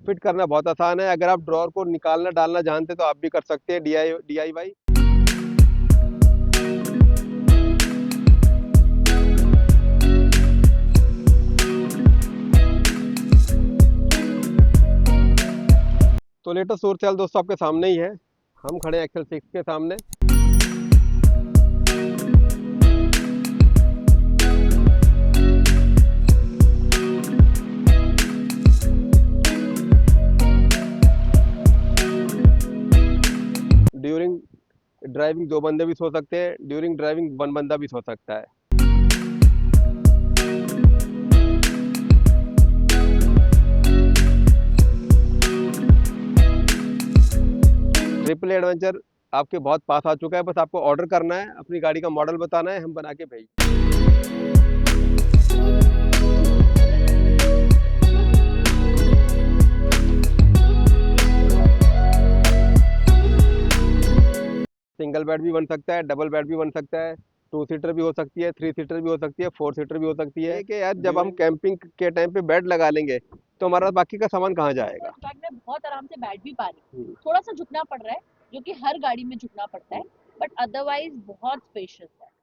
Fit करना बहुत आसान है। अगर आप ड्रॉअर को निकालना डालना जानते तो आप भी कर सकते हैं DIY। तो लेटेस्ट सोर्स सेल दोस्तों आपके सामने ही है। हम खड़े हैं एक्सेल 6 के सामने। ड्यूरिंग ड्राइविंग 2 बंदे भी सो सकते हैं, ड्यूरिंग ड्राइविंग 1 बंदा भी सो सकता है। ट्रिपल एडवेंचर आपके बहुत पास आ चुका है, बस आपको ऑर्डर करना है, अपनी गाड़ी का मॉडल बताना है, हम बना के भेज। सिंगल बेड भी बन सकता है, डबल बेड भी बन सकता है, 2 सीटर भी हो सकती है, 3 सीटर भी हो सकती है, 4 सीटर भी हो सकती है। कि यार जब हम कैंपिंग के टाइम पे बेड लगा लेंगे तो हमारा बाकी का सामान कहाँ जाएगा। इनफैक्ट मैं बहुत आराम से बैठ भी पा रही हूँ। थोड़ा सा झुकना पड़ रहा है, जो कि हर गाड़ी में झुकना पड़ता है, बट अदरवाइज बहुत स्पेशियस है।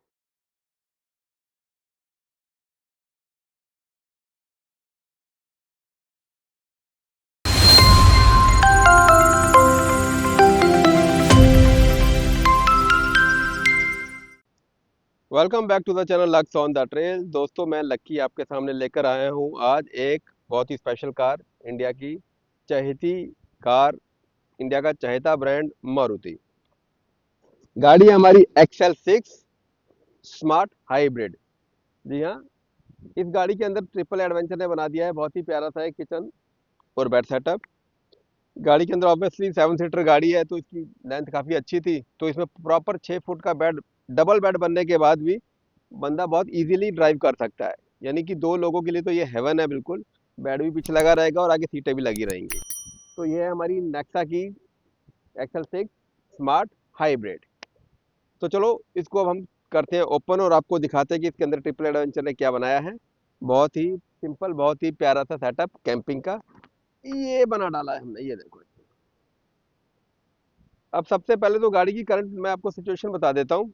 Welcome back to the channel Lux on the trail. दोस्तों मैं लक्की आपके सामने लेकर आया हूँ आज एक बहुत ही स्पेशल कार, इंडिया की चहेती कार, इंडिया का चहेता ब्रांड मारुति। गाड़ी है हमारी XL6 स्मार्ट हाइब्रिड। जी हाँ, इस गाड़ी के अंदर ट्रिपल एडवेंचर ने बना दिया है बहुत ही प्यारा सा एक किचन और बेड सेटअप। गाड़ी के अंदर ऑब्वियसली 7 सीटर गाड़ी है तो इसकी लेंथ काफ़ी अच्छी थी, तो इसमें प्रॉपर 6 फुट का बेड, डबल बेड बनने के बाद भी बंदा बहुत इजीली ड्राइव कर सकता है। यानी कि 2 लोगों के लिए तो ये हेवन है बिल्कुल। बेड भी पीछे लगा रहेगा और आगे सीटें भी लगी रहेंगी। तो ये है हमारी नेक्सा की XL6 स्मार्ट हाइब्रिड। तो चलो इसको अब हम करते हैं ओपन और आपको दिखाते हैं कि इसके अंदर ट्रिपल एडवेंचर ने क्या बनाया है। बहुत ही सिंपल, बहुत ही प्यारा सा सेटअप कैंपिंग का ये बना डाला है हमने, ये देखो। अब सबसे पहले तो गाड़ी की करंट मैं आपको सिचुएशन बता देता हूँ।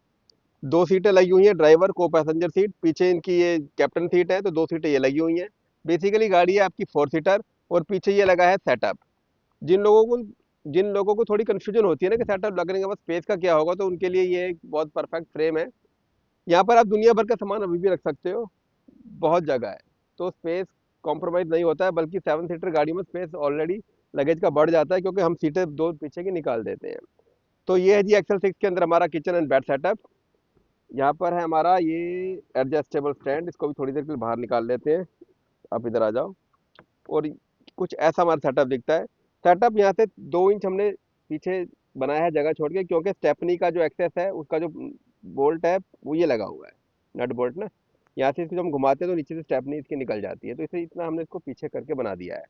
2 सीटें लगी हुई हैं, ड्राइवर को पैसेंजर सीट, पीछे इनकी ये कैप्टन सीट है, तो 2 सीटें ये लगी हुई हैं। बेसिकली गाड़ी है आपकी 4 सीटर और पीछे ये लगा है सेटअप। जिन लोगों को जिन लोगों को थोड़ी कंफ्यूजन होती है ना कि सेटअप लगने के बाद स्पेस का क्या होगा, तो उनके लिए ये एक बहुत परफेक्ट फ्रेम है। यहाँ पर आप दुनिया भर का सामान अभी भी रख सकते हो, बहुत जगह है, तो स्पेस कॉम्प्रोमाइज नहीं होता है, बल्कि 7 सीटर गाड़ी में स्पेस ऑलरेडी लगेज का बढ़ जाता है, क्योंकि हम सीटें 2 पीछे की निकाल देते हैं। तो ये है जी XL6 के अंदर हमारा किचन एंड बेड सेटअप। यहाँ पर है हमारा ये एडजस्टेबल स्टैंड, इसको भी थोड़ी देर के लिए बाहर निकाल लेते हैं। आप इधर आ जाओ। और कुछ ऐसा हमारा सेटअप दिखता है। सेटअप यहाँ से 2 इंच हमने पीछे बनाया है जगह छोड़ के, क्योंकि स्टेपनी का जो एक्सेस है उसका जो बोल्ट है वो ये लगा हुआ है, नट बोल्ट ना। यहाँ से इसको जब हम घुमाते हैं तो नीचे से स्टेपनी इसकी निकल जाती है, तो इसे इतना हमने इसको पीछे करके बना दिया है।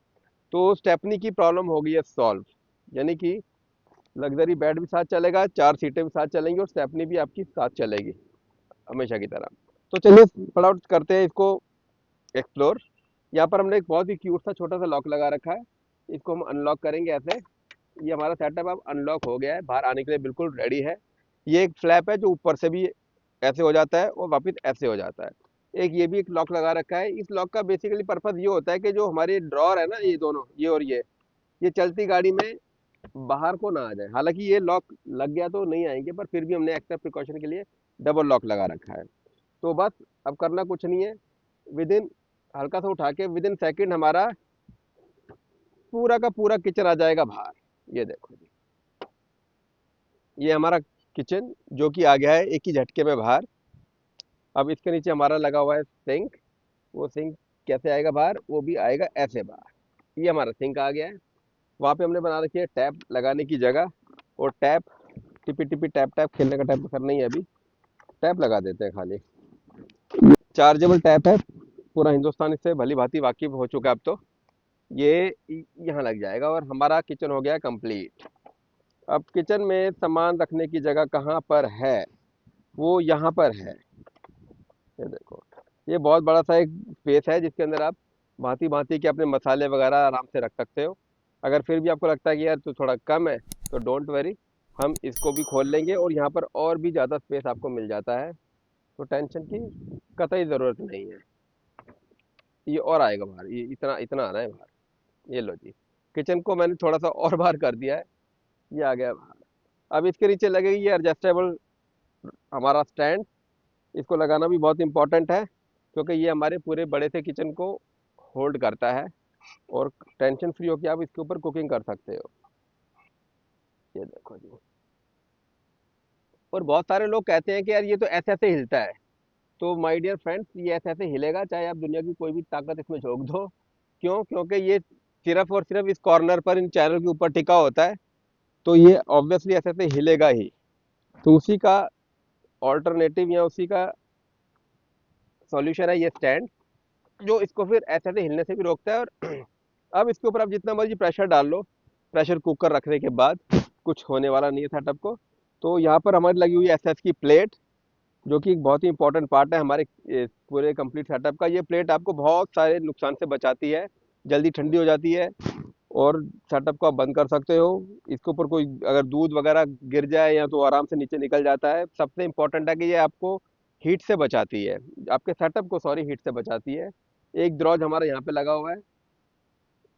तो स्टेपनी की प्रॉब्लम हो गई है सॉल्व। यानी कि लग्जरी बेड भी साथ चलेगा, 4 सीटें भी साथ चलेंगी और स्टेपनी भी आपकी साथ चलेगी हमेशा की तरह। तो चलिए फटाफट करते हैं इसको एक्सप्लोर। यहाँ पर हमने एक बहुत ही क्यूट सा छोटा सा लॉक लगा रखा है, इसको हम अनलॉक करेंगे ऐसे। ये हमारा सेटअप अब अनलॉक हो गया है, बाहर आने के लिए बिल्कुल रेडी है। ये एक फ्लैप है जो ऊपर से भी ऐसे हो जाता है और वापस ऐसे हो जाता है। एक ये भी एक लॉक लगा रखा है। इस लॉक का बेसिकली पर्पज ये होता है कि जो हमारे ड्रॉर है ना, ये दोनों, ये और ये चलती गाड़ी में बाहर को ना आ जाए। हालांकि ये लॉक लग गया तो नहीं आएंगे, पर फिर भी हमने एक्स्ट्रा प्रिकॉशन के लिए डबल लॉक लगा रखा है। तो बस अब करना कुछ नहीं है, विद इन हल्का सा उठा के विद इन सेकेंड हमारा पूरा का पूरा किचन आ जाएगा बाहर। ये देखो जी, ये हमारा किचन जो कि आ गया है एक ही झटके में बाहर। अब इसके नीचे हमारा लगा हुआ है सिंक। वो सिंक कैसे आएगा बाहर, वो भी आएगा ऐसे बाहर। ये हमारा सिंक आ गया है। वहाँ पे हमने बना रखी है टैप लगाने की जगह, और टैप टिपी टिपी टैप टैप, खेलने का टैप तो करना ही है अभी, टैप लगा देते हैं खाली। चार्जेबल टैप है, पूरा हिंदुस्तान इससे भली भांति वाकिफ हो चुका है अब तो। ये यहाँ लग जाएगा और हमारा किचन हो गया कंप्लीट। अब किचन में सामान रखने की जगह कहाँ पर है, वो यहाँ पर है। ये देखो, ये बहुत बड़ा सा एक स्पेस है जिसके अंदर आप भांति भांति के अपने मसाले वगैरह आराम से रख सकते हो। अगर फिर भी आपको लगता है कि यार तो थोड़ा कम है, तो डोंट वरी, हम इसको भी खोल लेंगे और यहाँ पर और भी ज़्यादा स्पेस आपको मिल जाता है, तो टेंशन की कतई ज़रूरत नहीं है। ये और आएगा बाहर, ये इतना इतना आना है बाहर। ये लो जी, किचन को मैंने थोड़ा सा और बाहर कर दिया है, ये आ गया बाहर। अब इसके नीचे लगेगी ये एडजस्टेबल हमारा स्टैंड। इसको लगाना भी बहुत इंपॉर्टेंट है, क्योंकि ये हमारे पूरे बड़े से किचन को होल्ड करता है, और टेंशन फ्री होकर आप इसके ऊपर कुकिंग कर सकते हो। ये देखो जी। और बहुत सारे लोग कहते हैं कि यार ये तो ऐसे ऐसे हिलता है, तो माय डियर फ्रेंड्स, ये ऐसे ऐसे हिलेगा चाहे आप दुनिया की कोई भी ताकत इसमें झोंक दो। क्यों? क्योंकि ये सिर्फ और सिर्फ इस कॉर्नर पर, इन चैनल के ऊपर टिका होता है, तो ये ऑब्वियसली ऐसे ऐसे हिलेगा ही। तो उसी का ऑल्टरनेटिव या उसी का सॉल्यूशन है ये स्टैंड, जो इसको फिर ऐसे ऐसे हिलने से भी रोकता है। और अब इसके ऊपर आप जितना मर्जी प्रेशर डाल लो, प्रेशर कुकर रखने के बाद कुछ होने वाला नहीं है सेटअप को। तो यहाँ पर हमारी लगी हुई है एसएस की प्लेट, जो कि एक बहुत ही इंपॉर्टेंट पार्ट है हमारे पूरे कंप्लीट सेटअप का। ये प्लेट आपको बहुत सारे नुकसान से बचाती है, जल्दी ठंडी हो जाती है, और सेटअप को आप बंद कर सकते हो। इसके ऊपर कोई अगर दूध वगैरह गिर जाए या तो आराम से नीचे निकल जाता है। सबसे इम्पोर्टेंट है कि ये आपको हीट से बचाती है, आपके सेटअप को, सॉरी, हीट से बचाती है। एक ड्रॉज हमारा यहाँ पे लगा हुआ है,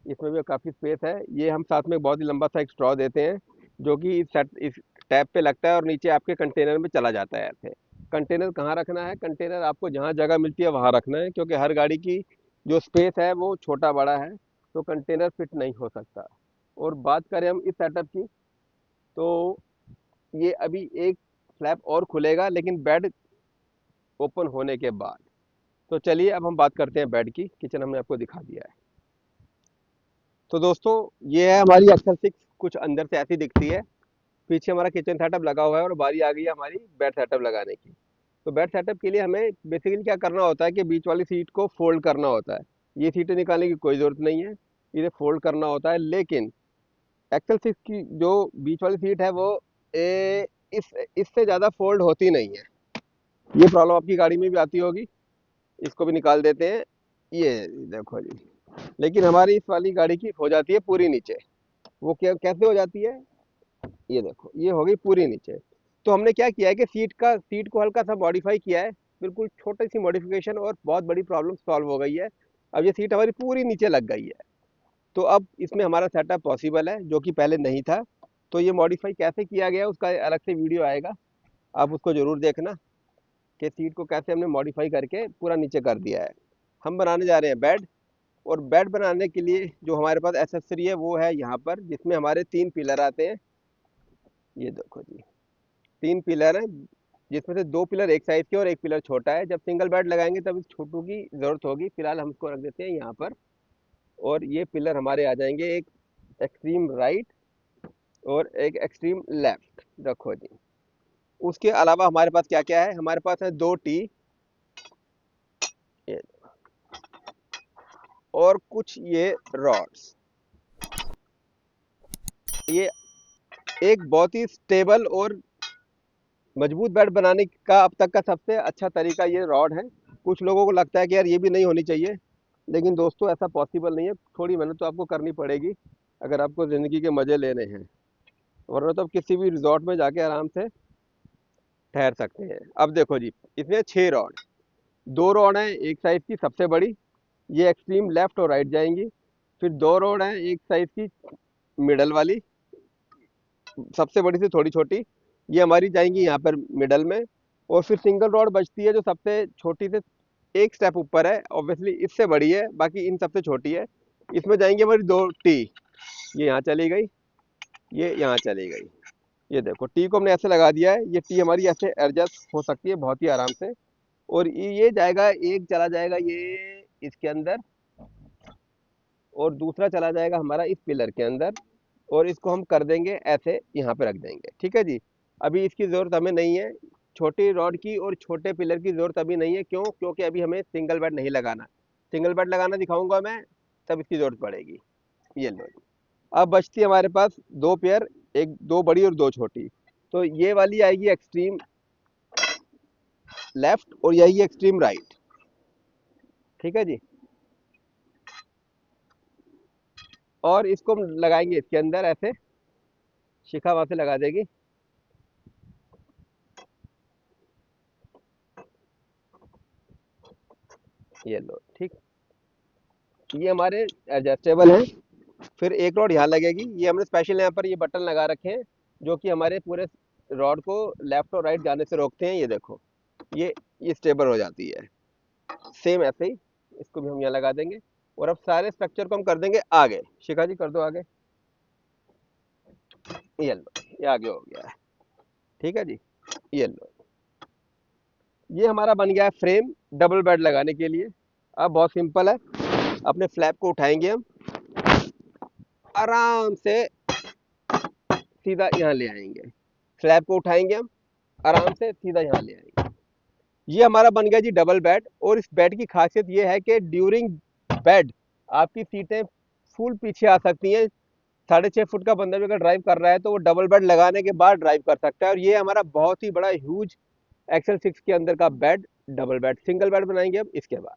इसमें भी काफ़ी स्पेस है। ये हम साथ में बहुत ही लंबा सा एक स्ट्रॉ देते हैं, जो कि इस टैप पे लगता है और नीचे आपके कंटेनर में चला जाता है ऐसे। कंटेनर कहाँ रखना है? कंटेनर आपको जहाँ जगह मिलती है वहाँ रखना है, क्योंकि हर गाड़ी की जो स्पेस है वो छोटा बड़ा है, तो कंटेनर फिट नहीं हो सकता। और बात करें हम इस सेटअप की, तो ये अभी एक फ्लैप और खुलेगा, लेकिन बेड ओपन होने के बाद। तो चलिए अब हम बात करते हैं बेड की। किचन हमने आपको दिखा दिया है। तो दोस्तों, ये है हमारी एक्सल 6, कुछ अंदर से ऐसी दिखती है। पीछे हमारा किचन सेटअप लगा हुआ है और बारी आ गई है हमारी बेड सेटअप लगाने की। तो बेड सेटअप के लिए हमें बेसिकली क्या करना होता है कि बीच वाली सीट को फोल्ड करना होता है। ये सीटें निकालने की कोई ज़रूरत नहीं है, इसे फोल्ड करना होता है। लेकिन एक्सल 6 की जो बीच वाली सीट है वो इससे ज़्यादा फोल्ड होती नहीं है। ये प्रॉब्लम आपकी गाड़ी में भी आती होगी। इसको भी निकाल देते हैं, ये देखो जी। लेकिन हमारी इस वाली गाड़ी की हो जाती है पूरी नीचे। वो क्या कैसे हो जाती है? ये देखो, ये हो गई पूरी नीचे। तो हमने क्या किया है कि सीट को हल्का सा मॉडिफाई किया है, बिल्कुल छोटी सी मॉडिफिकेशन, और बहुत बड़ी प्रॉब्लम सॉल्व हो गई है। अब ये सीट हमारी पूरी नीचे लग गई है। तो अब इसमें हमारा सेटअप पॉसिबल है, जो कि पहले नहीं था। तो ये मॉडिफाई कैसे किया गया उसका अलग से वीडियो आएगा, आप उसको जरूर देखना, कि सीट को कैसे हमने मॉडिफाई करके पूरा नीचे कर दिया है। हम बनाने जा रहे हैं बेड। और बेड बनाने के लिए जो हमारे पास एसेसरी है वो है यहाँ पर, जिसमें हमारे 3 पिलर आते हैं। ये देखो जी, 3 पिलर हैं, जिसमें से 2 पिलर एक साइज के और एक पिलर छोटा है। जब सिंगल बेड लगाएंगे तब इस छोटू की जरूरत होगी। फिलहाल हम इसको रख देते हैं यहाँ पर। और ये पिलर हमारे आ जाएंगे, एक एक्सट्रीम राइट और एक एक्सट्रीम लेफ्ट। रखो जी। उसके अलावा हमारे पास क्या क्या है? हमारे पास है 2 टी, ये, और कुछ ये रॉड्स। ये एक बहुत ही स्टेबल और मजबूत बेड बनाने का अब तक का सबसे अच्छा तरीका ये रॉड है। कुछ लोगों को लगता है कि यार ये भी नहीं होनी चाहिए, लेकिन दोस्तों ऐसा पॉसिबल नहीं है। थोड़ी मेहनत तो आपको करनी पड़ेगी, अगर आपको ज़िंदगी के मज़े लेने हैं, वरना तो आप किसी भी रिजॉर्ट में जाके आराम से ठहर सकते हैं। अब देखो जी, इसमें 6 रॉड, 2 रॉड हैं एक साइज़ की सबसे बड़ी, ये एक्सट्रीम लेफ्ट और राइट जाएंगी। फिर 2 रॉड हैं एक साइज़ की मिडल वाली, सबसे बड़ी से थोड़ी छोटी, ये हमारी जाएंगी यहाँ पर मिडल में। और फिर सिंगल रॉड बचती है, जो सबसे छोटी से एक स्टेप ऊपर है, ऑब्वियसली इससे बड़ी है, बाकी इन सबसे छोटी है। इसमें जाएंगी हमारी 2 टी, ये यहाँ चली गई, ये यहाँ चली गई। ये देखो, टी को हमने ऐसे लगा दिया है, ये टी हमारी ऐसे एडजस्ट हो सकती है बहुत ही आराम से। और ये जाएगा, एक चला जाएगा ये इसके अंदर, और दूसरा चला जाएगा हमारा इस पिलर के अंदर। और इसको हम कर देंगे ऐसे, यहाँ पे रख देंगे। ठीक है जी। अभी इसकी ज़रूरत हमें नहीं है, छोटी रॉड की और छोटे पिलर की ज़रूरत अभी नहीं है। क्यों? क्योंकि अभी हमें सिंगल बेड नहीं लगाना। सिंगल बेड लगाना दिखाऊंगा मैं, तब इसकी ज़रूरत पड़ेगी। ये लो जी। अब बचती है हमारे पास 2 पेयर, एक 2 बड़ी और 2 छोटी। तो ये वाली आएगी एक्सट्रीम लेफ्ट और ये आएगी एक्सट्रीम राइट। ठीक है जी। और इसको हम लगाएंगे इसके अंदर ऐसे, शिखा वहां से लगा देगी। ये लो, ठीक। ये हमारे एडजस्टेबल हैं। फिर एक रॉड यहाँ लगेगी, ये हमने स्पेशल यहाँ पर ये बटन लगा रखे हैं जो कि हमारे पूरे रॉड को लेफ्ट और राइट जाने से रोकते हैं। ये देखो, ये स्टेबल हो जाती है। सेम ऐसे ही इसको भी हम यहाँ लगा देंगे। और अब सारे स्ट्रक्चर को हम कर देंगे आगे। शिखा जी कर दो आगे। ये लो, ये आगे हो गया है। ठीक है जी। ये लो, ये हमारा बन गया है फ्रेम डबल बेड लगाने के लिए। अब बहुत सिंपल है, अपने फ्लैप को उठाएंगे हम, आराम से सीधा यहाँ ले आएंगे। फ्लैप को उठाएंगे हम, आराम से सीधा यहाँ ले आएंगे। ये हमारा बन गया जी डबल बेड। और इस बेड की खासियत ये है कि ड्यूरिंग बेड आपकी सीटें फुल पीछे आ सकती हैं। 6.5 फुट का बंदा भी अगर ड्राइव कर रहा है तो वो डबल बेड लगाने के बाद ड्राइव कर सकता है। और ये हमारा बहुत ही बड़ा ह्यूज एक्सेल 6 के अंदर का bed, double bed. Single bed बनाएंगे अब इसके बाद।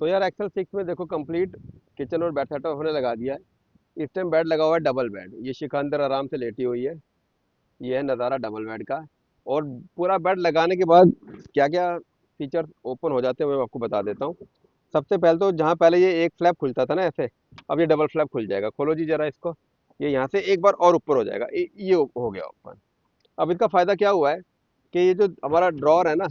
तो यार एक्सेल 6 में देखो कंप्लीट किचन और बेड सेटअप हमने लगा दिया है। इस टाइम बेड लगा हुआ है डबल बेड। ये शिखा अंदर आराम से लेटी हुई है। ये है नज़ारा डबल बेड का। और पूरा बेड लगाने के बाद क्या क्या फीचर्स ओपन हो जाते हैं मैं आपको बता देता हूँ। सबसे पहले तो जहाँ पहले ये एक फ्लैप खुलता था ना ऐसे, अब ये डबल फ्लैप खुल जाएगा। खोलो जी जरा इसको। ये यहाँ से एक बार और ऊपर हो जाएगा। ये हो गया ओपन। अब इसका फायदा क्या हुआ है कि ये जो हमारा ड्रॉर है ना,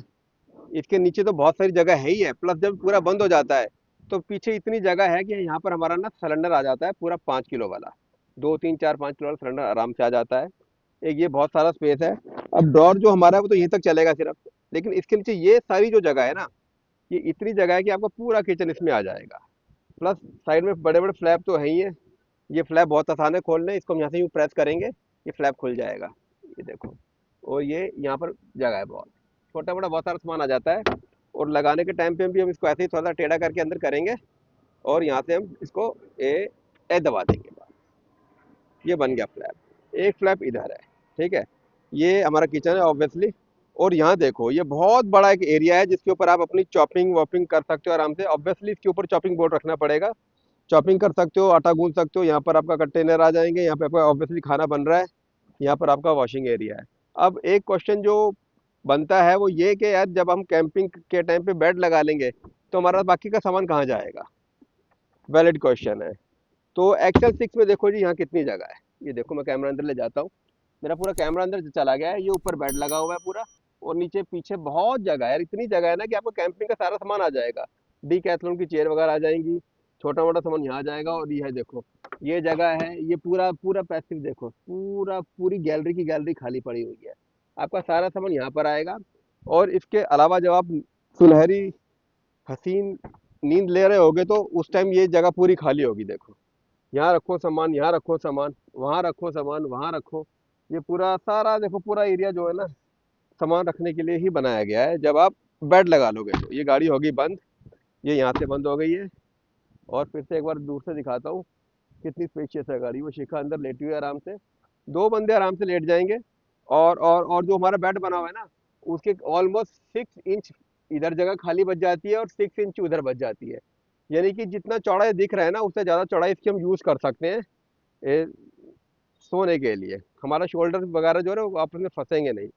इसके नीचे तो बहुत सारी जगह है ही है, प्लस जब पूरा बंद हो जाता है तो पीछे इतनी जगह है कि यहाँ पर हमारा ना सिलेंडर आ जाता है पूरा 5 किलो वाला। 2 3 4 5 किलो वाला सिलेंडर आराम से आ जाता है। एक ये बहुत सारा स्पेस है। अब ड्रॉर जो हमारा है वो तो यहीं तक चलेगा सिर्फ, लेकिन इसके नीचे ये सारी जो जगह है ना, ये इतनी जगह है कि आपका पूरा किचन इसमें आ जाएगा। प्लस साइड में बड़े बड़े फ्लैप तो है ही है। ये फ्लैप बहुत आसान है खोलने, इसको हम यहाँ से यूँ प्रेस करेंगे, ये फ्लैप खुल जाएगा। ये देखो। और ये यहाँ पर जगह है बहुत, छोटा मोटा बहुत सारा सामान आ जाता है। और लगाने के टाइम पे भी हम इसको ऐसे ही थोड़ा सा टेढ़ा करके अंदर करेंगे और यहाँ से हम इसको ए दबा देंगे बस। ये बन गया फ्लैप। एक फ्लैप इधर है, ठीक है। ये हमारा किचन है ऑब्वियसली। और यहाँ देखो, ये बहुत बड़ा एक एरिया है जिसके ऊपर आप अपनी चॉपिंग वॉपिंग कर सकते हो आराम से। ऑब्वियसली इसके ऊपर चॉपिंग बोर्ड रखना पड़ेगा। चॉपिंग कर सकते हो, आटा गूंद सकते हो। यहाँ पर आपका कंटेनर आ जाएंगे, यहाँ पे आपका ऑब्वियसली खाना बन रहा है। यहाँ पर आपका वॉशिंग एरिया है। अब एक क्वेश्चन जो बनता है वो ये कि यार जब हम कैंपिंग के टाइम पे बेड लगा लेंगे तो हमारा बाकी का सामान कहाँ जाएगा? वैलिड क्वेश्चन है। तो एक्सेल 6 में देखो जी यहाँ कितनी जगह है। ये देखो, मैं कैमरा अंदर ले जाता हूँ। मेरा पूरा कैमरा अंदर चला गया है। ये ऊपर बेड लगा हुआ है पूरा, और नीचे पीछे बहुत जगह है यार। इतनी जगह है ना कि आपको कैंपिंग का सारा सामान आ जाएगा। डीकैथलॉन की चेयर वगैरह आ जाएंगी, छोटा मोटा सामान यहाँ आ जाएगा। और ये है देखो, ये जगह है। ये पूरा पूरा पैसिव देखो, पूरा पूरी गैलरी की गैलरी खाली पड़ी हुई है। आपका सारा सामान यहाँ पर आएगा। और इसके अलावा जब आप सुनहरी हसीन नींद ले रहे होगे तो उस टाइम ये जगह पूरी खाली होगी। देखो, यहाँ रखो सामान, यहाँ रखो सामान, वहाँ रखो सामान, वहाँ रखो। ये पूरा सारा देखो, पूरा एरिया जो है ना, सामान रखने के लिए ही बनाया गया है। जब आप बेड लगा लोगे तो ये गाड़ी होगी बंद। ये यहाँ से बंद हो गई है। और फिर से एक बार दूर से दिखाता हूँ कितनी स्पेशियस है गाड़ी। वो शिखा अंदर लेटी हुई है आराम से। दो बंदे आराम से लेट जाएंगे। और जो हमारा बेड बना हुआ है ना, उसके ऑलमोस्ट 6 इंच इधर जगह खाली बच जाती है और 6 इंच उधर बच जाती है। यानी कि जितना चौड़ा ये दिख रहा है ना, उससे ज़्यादा चौड़ाई इसकी हम यूज़ कर सकते हैं ए, सोने के लिए। हमारा शोल्डर वगैरह जो है ना वो आपस में फंसेंगे नहीं।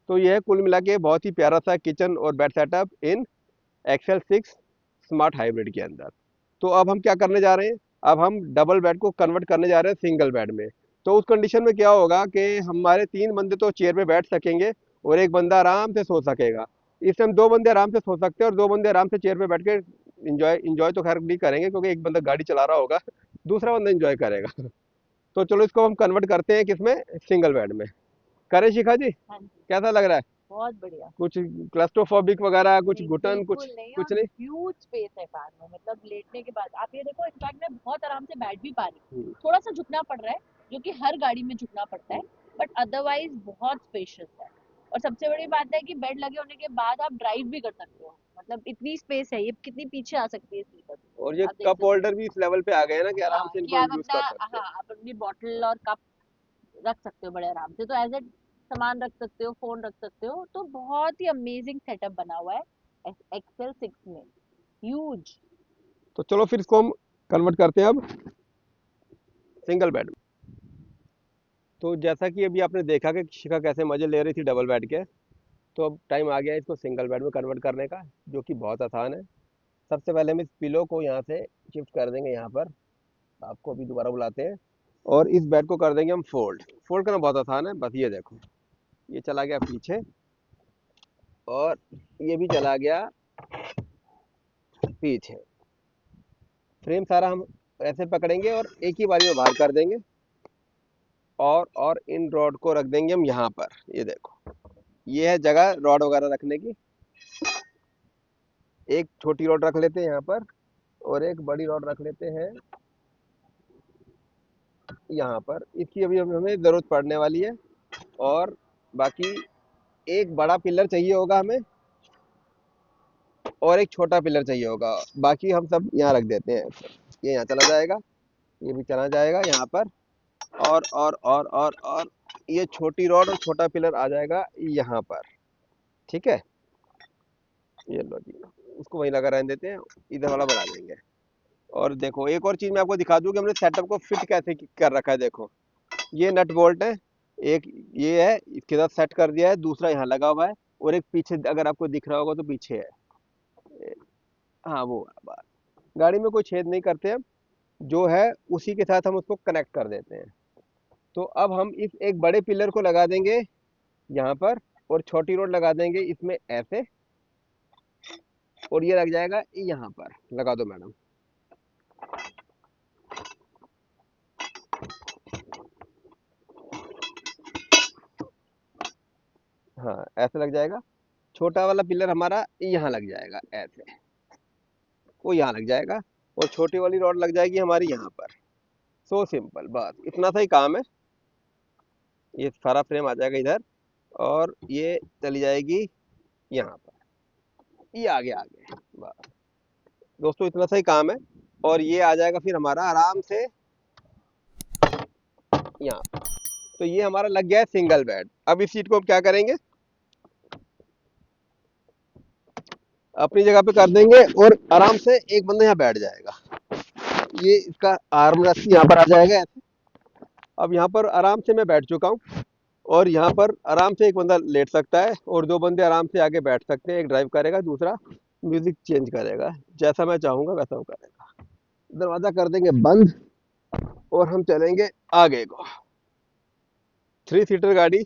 तो ये है कुल मिला के बहुत ही प्यारा सा किचन और bed setup in XL 6 smart hybrid के अंदर। तो अब हम क्या करने जा रहे हैं? अब हम डबल बेड को कन्वर्ट करने जा रहे हैं सिंगल बेड में। तो उस कंडीशन में क्या होगा कि हमारे 3 बंदे तो चेयर पे बैठ सकेंगे और एक बंदा आराम से सो सकेगा। इस टाइम 2 बंदे आराम से सो सकते हैं और 2 बंदे आराम से चेयर पे बैठ के इंजॉय इंजॉय तो खैर नहीं करेंगे क्योंकि एक बंदा गाड़ी चला रहा होगा, दूसरा बंदा इंजॉय करेगा। तो चलो इसको हम कन्वर्ट करते हैं किसमें? सिंगल बेड में। करें शिखा जी? हाँ जी, कैसा लग रहा है? बहुत बढ़िया। कुछ क्लस्ट्रोफोबिक वगैरह, कुछ नहीं, घुटन, बिल्कुल कुछ नहीं। और कुछ नहीं? ह्यूज स्पेस है कार में, मतलब लेटने के बाद आप ये देखो, इनफैक्ट मैं बहुत आराम से बैठ भी पा रही हम्म। हूँ। थोड़ा सा झुकना पड़ रहा है, जो कि हर गाड़ी में झुकना पड़ता है, बट अदरवाइज बहुत स्पेशियस है। और सबसे बड़ी बात है कि बेड लगे होने के बाद आप ड्राइव भी कर सकते हो। मतलब इतनी स्पेस है, ये कितनी पीछे आ सकती है सीट अभी। और ये आप देख कप सकते होल्डर भी इस लेवल पे आ गए हैं ना कि हो, आराम हाँ, से कि इनको हम आप यूज अपना, कर सकते हैं। हाँ, आप अपनी बॉटल और कप रख सकते हो बड़े आराम से। तो एज ए सामान रख सकते हो, फोन रख सकते हो। तो बहुत ही अमेजिंग सेटअप बना हुआ है एक्सेल 6 में। ह्यूज। तो चलो फिर इसको हम कन्वर्ट करते हैं अब सिंगल बेड। तो जैसा कि अभी आपने देखा कि शिखा कैसे मजे ले रही थी डबल बेड के, तो अब टाइम आ गया है इसको सिंगल बेड में कन्वर्ट करने का, जो कि बहुत आसान है। सबसे पहले हम इस पिलो को यहाँ से शिफ्ट कर देंगे यहाँ पर, आपको अभी दोबारा बुलाते हैं, और इस बेड को कर देंगे हम फोल्ड। फोल्ड करना बहुत आसान है, बस ये देखो, ये चला गया पीछे और ये भी चला गया पीछे। फ्रेम सारा हम ऐसे पकड़ेंगे और एक ही बारी में बाहर कर देंगे, और इन रॉड को रख देंगे हम यहाँ पर। ये देखो, ये है जगह रॉड वगैरह रखने की। एक छोटी रॉड रख लेते हैं यहाँ पर, और एक बड़ी रॉड रख लेते हैं यहाँ पर। इसकी अभी हमें ज़रूरत पड़ने वाली है। और बाकी एक बड़ा पिलर चाहिए होगा हमें, और एक छोटा पिलर चाहिए होगा। बाकी हम सब यहाँ रख देते हैं। ये यहाँ चला जाएगा, ये भी चला जाएगा यहाँ पर, और ये छोटी रॉड और छोटा पिलर आ जाएगा यहाँ पर। ठीक है, ये लो जी, उसको वहीं लगा रहने देते हैं, इधर वाला बना देंगे। और देखो, एक और चीज़ मैं आपको दिखा दूं कि हमने सेटअप को फिट कैसे कर रखा है। देखो, ये नट बोल्ट है, एक ये है, इसके साथ सेट कर दिया है, दूसरा यहाँ लगा हुआ है, और एक पीछे अगर आपको दिख रहा होगा तो पीछे है। हाँ, वो बात, गाड़ी में कोई छेद नहीं करते हम, जो है उसी के साथ हम उसको कनेक्ट कर देते हैं। तो अब हम इस एक बड़े पिलर को लगा देंगे यहाँ पर, और छोटी रोड लगा देंगे इसमें ऐसे, और ये लग जाएगा यहाँ पर। लगा दो मैडम। हाँ, ऐसे लग जाएगा। छोटा वाला पिलर हमारा यहाँ लग जाएगा ऐसे, वो यहाँ लग जाएगा, और छोटी वाली रॉड लग जाएगी हमारी यहाँ पर। सो सिंपल, बस इतना सा ही काम है। ये सारा फ्रेम आ जाएगा इधर, और ये चली जाएगी यहाँ पर, ये आगे बस दोस्तों, इतना सा ही काम है। और ये आ जाएगा फिर हमारा आराम से यहाँ पर। तो ये हमारा लग गया है सिंगल बेड। अब इस सीट को हम क्या करेंगे, अपनी जगह पे कर देंगे, और आराम से एक बंदा यहाँ बैठ जाएगा। ये इसका आर्म रेस्ट यहाँ पर आ जाएगा ऐसे। अब यहाँ पर आराम से मैं बैठ चुका हूँ, और यहाँ पर आराम से एक बंदा लेट सकता है, और दो बंदे आराम से आगे बैठ सकते हैं। एक ड्राइव करेगा, दूसरा म्यूजिक चेंज करेगा, जैसा मैं चाहूंगा वैसा वो करेगा। दरवाजा कर देंगे बंद, और हम चलेंगे आगे को। 3 सीटर गाड़ी,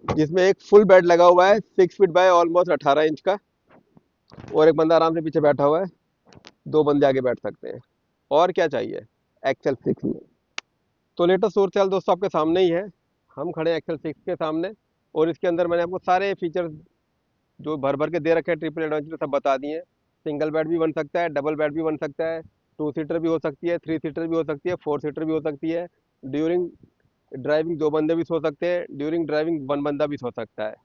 जिसमें एक फुल बेड लगा हुआ है, 6 फीट बाय ऑलमोस्ट 18 इंच का, और एक बंदा आराम से पीछे बैठा हुआ है। दो बंदे आगे बैठ सकते हैं। और क्या चाहिए एक्सेल 6 में। तो लेटेस्ट सोर्स सेल दोस्तों आपके सामने ही है, हम खड़े हैं एक्सेल 6 के सामने। और इसके अंदर मैंने आपको सारे फीचर्स जो भर भर के दे रखे हैं ट्रिपल एडवेंचर सब बता दिए हैं। सिंगल बेड भी बन सकता है, डबल बेड भी बन सकता है, 2 सीटर भी हो सकती है, 3 सीटर भी हो सकती है, 4 सीटर भी हो सकती है। ड्यूरिंग ड्राइविंग दो बंदे भी सो सकते हैं, ड्यूरिंग ड्राइविंग वन बंदा भी सो सकता है।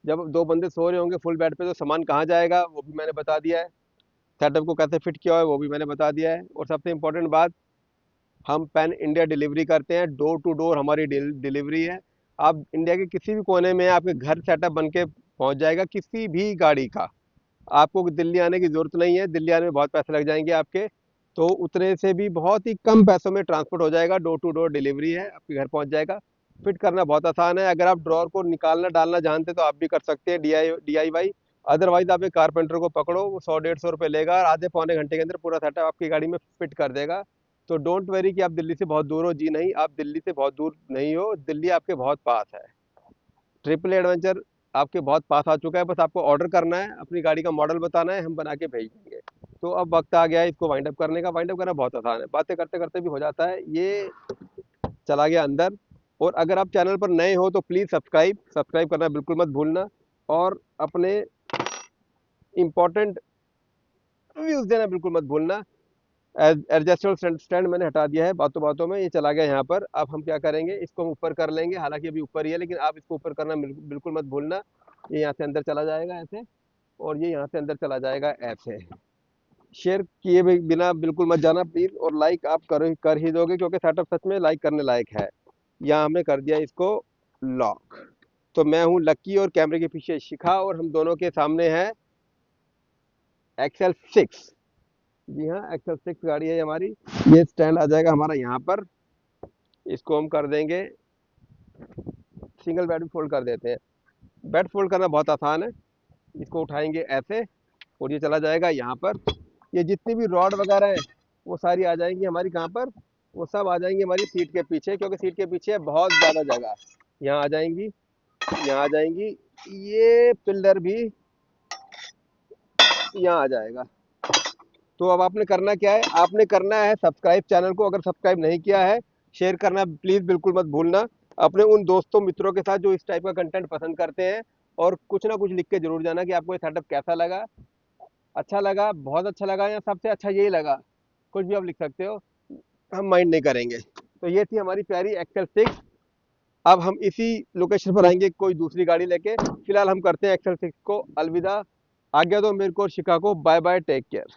जब दो बंदे सो रहे होंगे फुल बेड पे, तो सामान कहाँ जाएगा वो भी मैंने बता दिया है। सेटअप को कैसे फिट किया है वो भी मैंने बता दिया है। और सबसे इम्पोर्टेंट बात, हम पैन इंडिया डिलीवरी करते हैं, डोर टू डोर हमारी डिलीवरी है। आप इंडिया के किसी भी कोने में आपके घर सेटअप बन के पहुँच जाएगा, किसी भी गाड़ी का। आपको दिल्ली आने की ज़रूरत नहीं है, दिल्ली आने में बहुत पैसे लग जाएंगे आपके। तो उतने से भी बहुत ही कम पैसों में ट्रांसपोर्ट हो जाएगा, डोर टू डोर डिलीवरी है, आपके घर पहुंच जाएगा। फिट करना बहुत आसान है। अगर आप ड्रॉर को निकालना डालना जानते तो आप भी कर सकते हैं DIY। अदरवाइज आप एक कारपेंटर को पकड़ो, वो 100-150 रुपये लेगा, और आधे पौने घंटे के अंदर पूरा सेटअप आपकी गाड़ी में फिट कर देगा। तो डोंट वेरी कि आप दिल्ली से बहुत दूर हो। जी नहीं, आप दिल्ली से बहुत दूर नहीं हो, दिल्ली आपके बहुत पास है। ट्रिपल एडवेंचर आपके बहुत पास आ चुका है, बस आपको ऑर्डर करना है, अपनी गाड़ी का मॉडल बताना है, हम बना के भेज देंगे। तो अब वक्त आ गया है इसको वाइंड अप करने का। वाइंड अप करना बहुत आसान है, बातें करते करते भी हो जाता है। ये चला गया अंदर। और अगर आप चैनल पर नए हो तो प्लीज़ सब्सक्राइब करना बिल्कुल मत भूलना, और अपने इंपॉर्टेंट व्यूज़ देना बिल्कुल मत भूलना। एडजस्टेबल स्टैंड मैंने हटा दिया है बातों बातों में, ये चला गया यहाँ पर। अब हम क्या करेंगे, इसको हम ऊपर कर लेंगे, हालांकि अभी ऊपर ही है, लेकिन आप इसको ऊपर करना बिल्कुल मत भूलना। ये यहाँ से अंदर चला जाएगा ऐसे, और ये यहाँ से अंदर चला जाएगा ऐसे। शेयर किए बिना बिल्कुल मत जाना प्लीज़, और लाइक आप कर ही दोगे, क्योंकि सेटअप सच में लाइक करने लायक है। यहाँ हमने कर दिया इसको लॉक। तो मैं हूँ लक्की, और कैमरे के पीछे शिखा, और हम दोनों के सामने है XL6। जी हाँ, एक्सेल 6 गाड़ी है हमारी। ये स्टैंड आ जाएगा हमारा यहाँ पर। इसको हम कर देंगे, सिंगल बेड भी फोल्ड कर देते हैं। बेड फोल्ड करना बहुत आसान है। इसको उठाएंगे ऐसे और ये चला जाएगा यहाँ पर। ये जितनी भी रॉड वगैरह है वो सारी आ जाएंगी हमारी कहाँ पर, वो सब आ जाएंगी हमारी सीट के पीछे, क्योंकि सीट के पीछे बहुत ज़्यादा जगह। यहाँ आ जाएंगी, यहाँ आ जाएंगी। ये पिल्लर भी यहाँ आ जाएगा। तो अब आपने करना क्या है, आपने करना है सब्सक्राइब चैनल को, अगर सब्सक्राइब नहीं किया है शेयर करना प्लीज़ बिल्कुल मत भूलना अपने उन दोस्तों मित्रों के साथ जो इस टाइप का कंटेंट पसंद करते हैं। और कुछ ना कुछ लिख के जरूर जाना कि आपको ये सेटअप कैसा लगा, अच्छा लगा, बहुत अच्छा लगा, या सबसे अच्छा यही लगा। कुछ भी आप लिख सकते हो, हम माइंड नहीं करेंगे। तो ये थी हमारी प्यारी एक्सेल 6। अब हम इसी लोकेशन पर आएंगे कोई दूसरी गाड़ी लेके। फिलहाल हम करते हैं एक्सेल 6 को अलविदा। आज्ञा दो मेरे को और शिका को। Bye bye, take care.